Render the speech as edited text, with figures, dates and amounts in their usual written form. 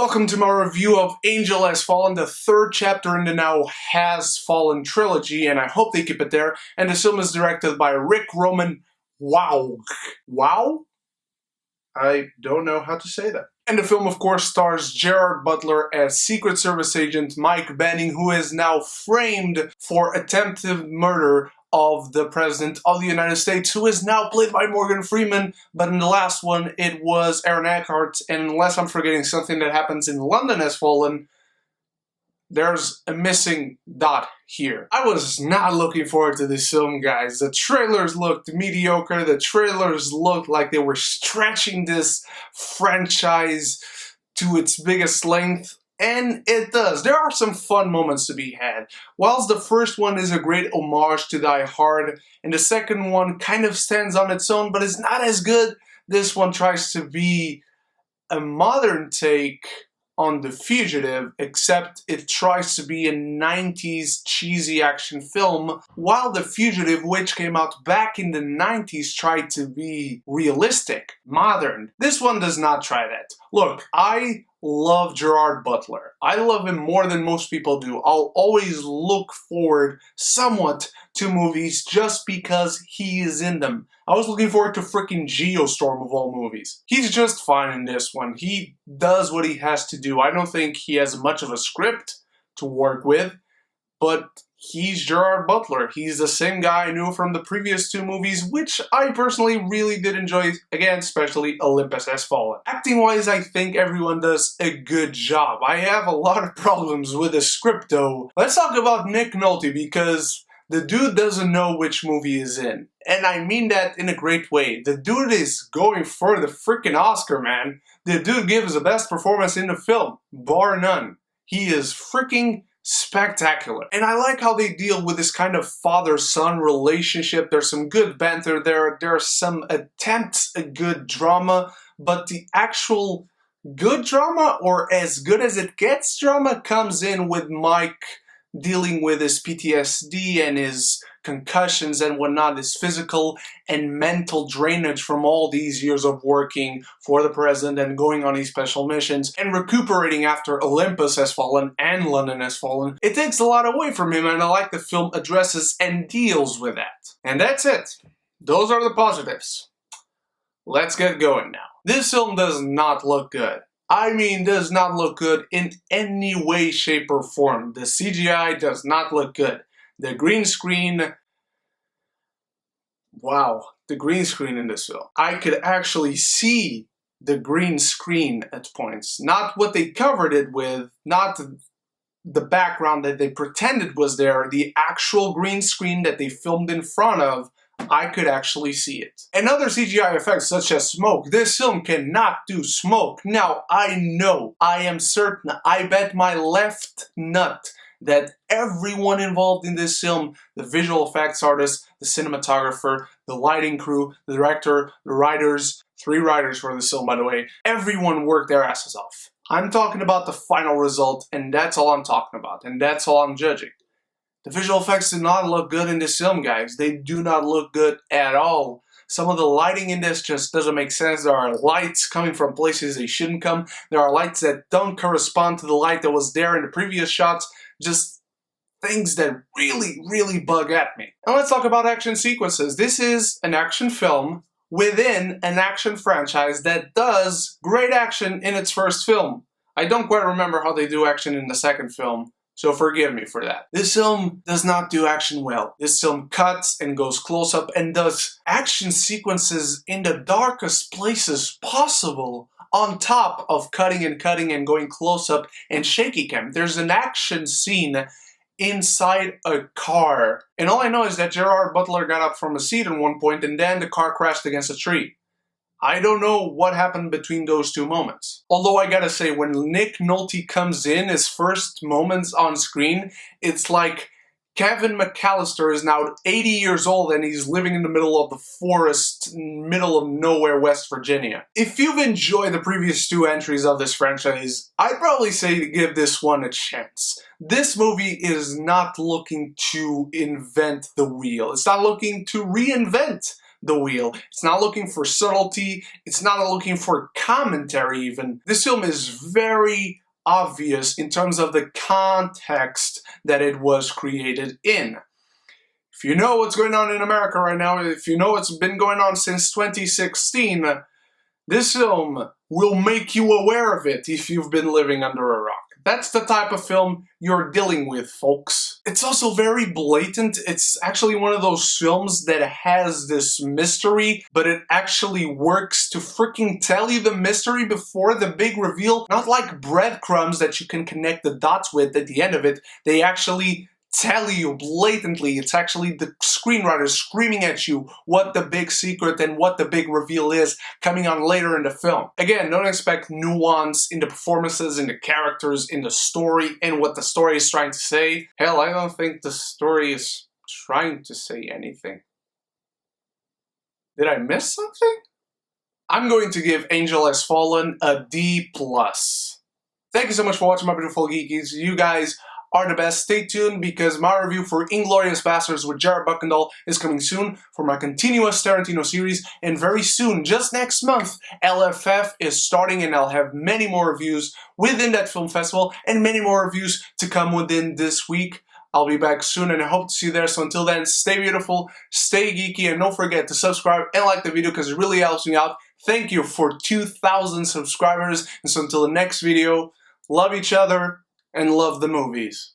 Welcome to my review of Angel Has Fallen, the third chapter in the now Has Fallen trilogy, and I hope they keep it there. And the film is directed by Rick Roman. Wow. Wow? I don't know how to say that. And the film, of course, stars Gerard Butler as Secret Service agent Mike Banning, who is now framed for attempted murder of the President of the United States, who is now played by Morgan Freeman, but in the last one it was Aaron Eckhart, and unless I'm forgetting something that happens in London Has Fallen, there's a missing dot here. I was not looking forward to this film, guys. The trailers looked mediocre, the trailers looked like they were stretching this franchise to its biggest length. And it does. There are some fun moments to be had. Whilst the first one is a great homage to Die Hard, and the second one kind of stands on its own, but is not as good, this one tries to be a modern take on The Fugitive, except it tries to be a 90s cheesy action film, while The Fugitive, which came out back in the 90s, tried to be realistic, modern. This one does not try that. Look, I love Gerard Butler. I love him more than most people do. I'll always look forward somewhat to movies just because he is in them. I was looking forward to freaking Geostorm of all movies. He's just fine in this one. He does what he has to do. I don't think he has much of a script to work with, but he's Gerard Butler. He's the same guy I knew from the previous two movies, which I personally really did enjoy, again, especially Olympus Has Fallen. Acting-wise, I think everyone does a good job. I have a lot of problems with the script, though. Let's talk about Nick Nolte, because the dude doesn't know which movie he's in. And I mean that in a great way. The dude is going for the freaking Oscar, man. The dude gives the best performance in the film, bar none. He is freaking spectacular. And I like how they deal with this kind of father-son relationship. There's some good banter there. There are some attempts at good drama, but the actual good drama, or as good as it gets drama, comes in with Mike dealing with his PTSD and his concussions and whatnot, his physical and mental drainage from all these years of working for the president and going on these special missions and recuperating after Olympus Has Fallen and London Has Fallen. It takes a lot away from him, and I like the film addresses and deals with that. And that's it. Those are the positives. Let's get going now. This film does not look good. I mean, does not look good in any way, shape, or form. The CGI does not look good. The green screen... Wow, the green screen in this film. I could actually see the green screen at points. Not what they covered it with, not the background that they pretended was there, the actual green screen that they filmed in front of. I could actually see it. And other CGI effects such as smoke. This film cannot do smoke. Now, I know, I am certain, I bet my left nut that everyone involved in this film, the visual effects artist, the cinematographer, the lighting crew, the director, the writers, 3 writers for this film, by the way, everyone worked their asses off. I'm talking about the final result, and that's all I'm talking about, and that's all I'm judging. The visual effects do not look good in this film, guys. They do not look good at all. Some of the lighting in this just doesn't make sense. There are lights coming from places they shouldn't come. There are lights that don't correspond to the light that was there in the previous shots. Just things that really, really bug at me. And let's talk about action sequences. This is an action film within an action franchise that does great action in its first film. I don't quite remember how they do action in the second film, so forgive me for that. This film does not do action well. This film cuts and goes close up and does action sequences in the darkest places possible, on top of cutting and going close up and shaky cam. There's an action scene inside a car. And all I know is that Gerard Butler got up from a seat at one point and then the car crashed against a tree. I don't know what happened between those two moments. Although I gotta say, when Nick Nolte comes in, his first moments on screen, it's like Kevin McAllister is now 80 years old and he's living in the middle of the forest, middle of nowhere, West Virginia. If you've enjoyed the previous 2 entries of this franchise, I'd probably say to give this one a chance. This movie is not looking to invent the wheel. It's not looking to reinvent the wheel. It's not looking for subtlety. It's not looking for commentary even. This film is very obvious in terms of the context that it was created in. If you know what's going on in America right now, if you know what's been going on since 2016, this film will make you aware of it if you've been living under a rock. That's the type of film you're dealing with, folks. It's also very blatant. It's actually one of those films that has this mystery, but it actually works to freaking tell you the mystery before the big reveal. Not like breadcrumbs that you can connect the dots with at the end of it. They actually tell you blatantly. It's actually the screenwriter screaming at you what the big secret and what the big reveal is coming on later in the film. Again, don't expect nuance in the performances, in the characters, in the story, and what the story is trying to say. Hell, I don't think the story is trying to say anything. Did I miss something? I'm going to give Angel Has Fallen a D+. Thank you so much for watching, my beautiful geekies. You guys are the best. Stay tuned because my review for Inglourious Basterds with Jared Buckendall is coming soon for my continuous Tarantino series, and very soon, just next month, LFF is starting and I'll have many more reviews within that film festival and many more reviews to come within this week. I'll be back soon and I hope to see you there. So until then, stay beautiful, stay geeky, and don't forget to subscribe and like the video because it really helps me out. Thank you for 2,000 subscribers. And so until the next video, love each other and love the movies.